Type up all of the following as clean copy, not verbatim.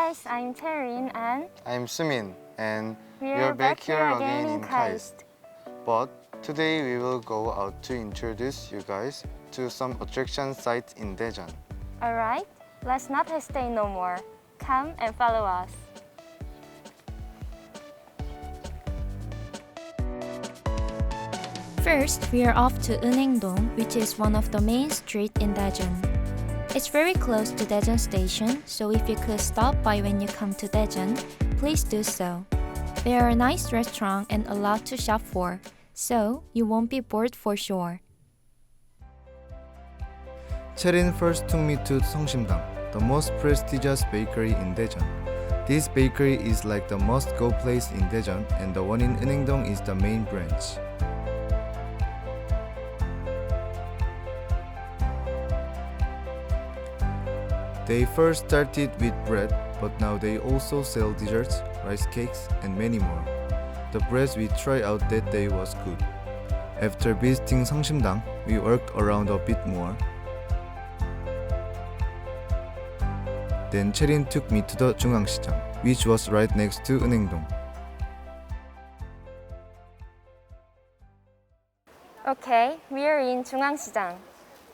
guys, I'm Terin and I'm Sumin, and we're back here again in KAIST. But today we will go out to introduce you guys to some attraction sites in Daejeon. Alright, let's not hesitate no more. Come and follow us. First, we are off to Eunhaeng-dong, which is one of the main streets in Daejeon. It's very close to Daejeon Station, so if you could stop by when you come to Daejeon, please do so. There are nice restaurants and a lot to shop for, so you won't be bored for sure. Cherin first took me to 성심당, the most prestigious bakery in Daejeon. This bakery is like the must-go place in Daejeon, and the one in Eunhaeng-dong is the main branch. They first started with bread, but now they also sell desserts, rice cakes, and many more. The bread we tried out that day was good. After visiting 성심당, we worked around a bit more. Then Cherin took me to the 중앙시장, which was right next to Eunhaeng-dong. Okay, we are in 중앙시장.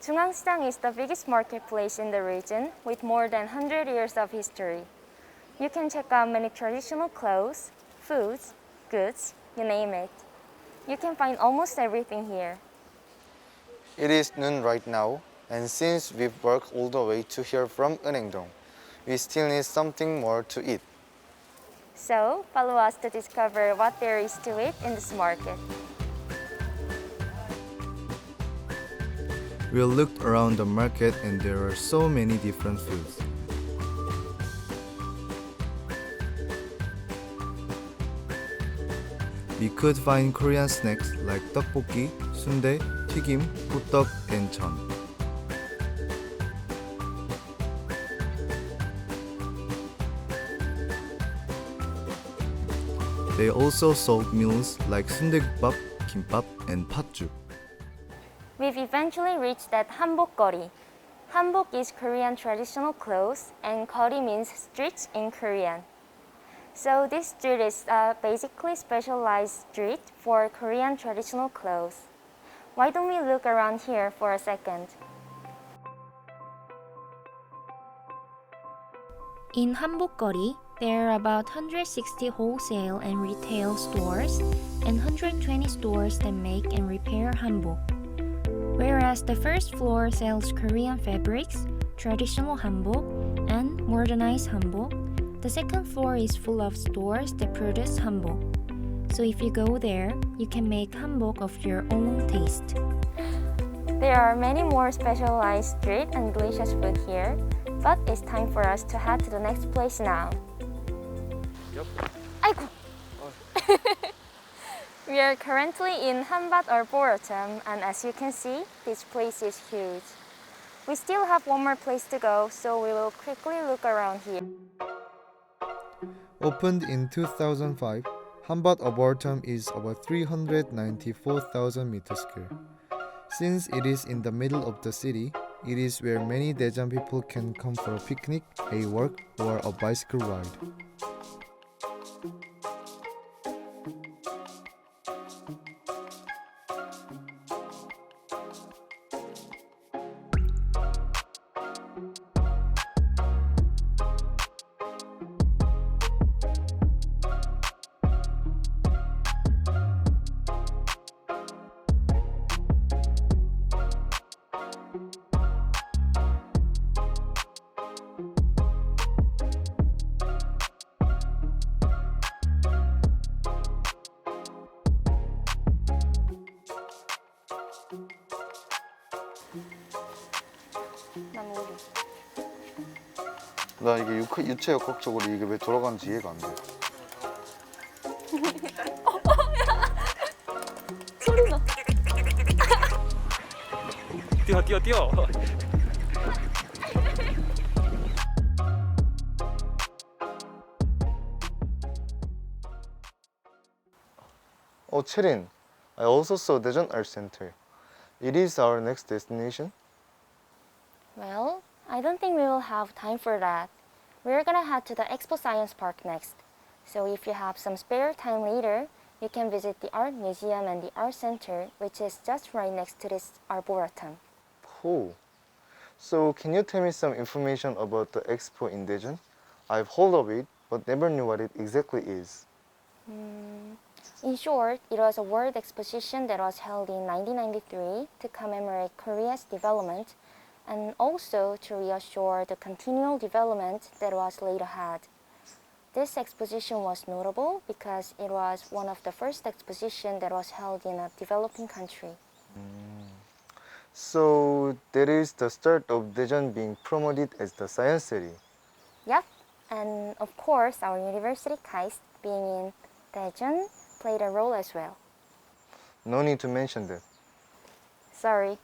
중앙시장 is the biggest marketplace in the region with more than 100 years of history. You can check out many traditional clothes, foods, goods, you name it. You can find almost everything here. It is noon right now, and since we've worked all the way to here from Eunhaeng-dong, we still need something more to eat. So, follow us to discover what there is to eat in this market. We looked around the market and there are so many different foods. We could find Korean snacks like tteokbokki, sundae, 튀김, 호떡, and 전. They also sold meals like sundae국밥, kimbap, and 팥죽. We've eventually reached that hanbok-gori. Hanbok is Korean traditional clothes and gori means streets in Korean. So this street is a basically specialized street for Korean traditional clothes. Why don't we look around here for a second? In hanbok-gori, there are about 160 wholesale and retail stores and 120 stores that make and repair hanbok. Whereas the first floor sells Korean fabrics, traditional hanbok, and modernized hanbok, the second floor is full of stores that produce hanbok. So if you go there, you can make hanbok of your own taste. There are many more specialized street and delicious food here, but it's time for us to head to the next place now. Yep. 아이고! We are currently in Hanbat Arboretum, and as you can see, this place is huge. We still have one more place to go, so we will quickly look around here. Opened in 2005, Hanbat Arboretum is about 394,000 meters square. Since it is in the middle of the city, it is where many Daejeon people can come for a picnic, a walk, or a bicycle ride. 난 오류. 나 이게 유체역학적으로 이게 왜 돌아가는지 이해가 안 돼. 소리 나. 뛰어. Oh, Cherin, I also saw Daejeon Art Center. It is our next destination. Well, I don't think we will have time for that. We're gonna head to the Expo Science Park next. So if you have some spare time later, you can visit the Art Museum and the Art Center, which is just right next to this Arboretum. Cool. So can you tell me some information about the expo in Daejeon? I've heard of it, but never knew what it exactly is. In short, it was a world exposition that was held in 1993 to commemorate Korea's development and also to reassure the continual development that was laid ahead. This exposition was notable because it was one of the first expositions that was held in a developing country. So that is the start of Daejeon being promoted as the science city. Yep, and of course our university KAIST being in Daejeon played a role as well. No need to mention that. Sorry,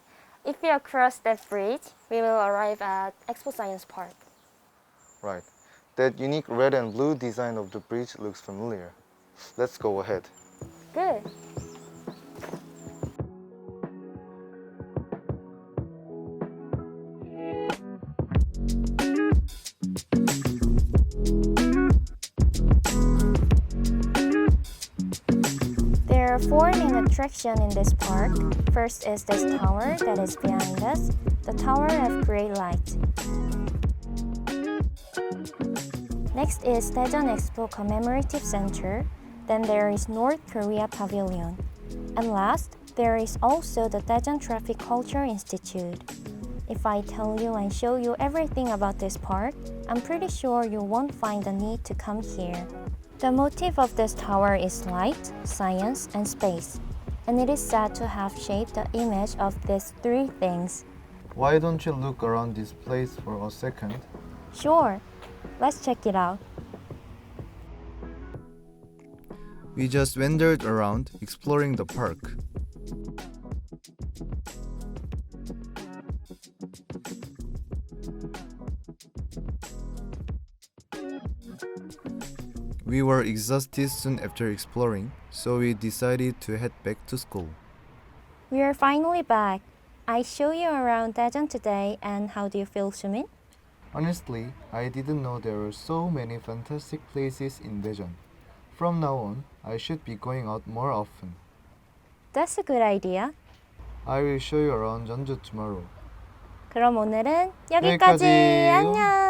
if we cross that bridge, we will arrive at Expo Science Park. Right. That unique red and blue design of the bridge looks familiar. Let's go ahead. Good. There are four main attractions in this park. First is this tower that is behind us, the Tower of Great Light. Next is Daejeon Expo Commemorative Center. Then there is North Korea Pavilion. And last, there is also the Daejeon Traffic Culture Institute. If I tell you and show you everything about this park, I'm pretty sure you won't find the need to come here. The motif of this tower is light, science, and space, and it is said to have shaped the image of these three things. Why don't you look around this place for a second? Sure, let's check it out. We just wandered around exploring the park. We were exhausted soon after exploring, so we decided to head back to school. We are finally back. I show you around Daejeon today, and how do you feel, Sumin? Honestly, I didn't know there were so many fantastic places in Daejeon. From now on, I should be going out more often. That's a good idea. I will show you around Jeonju tomorrow. 그럼 오늘은 여기까지. 여기까지. 안녕.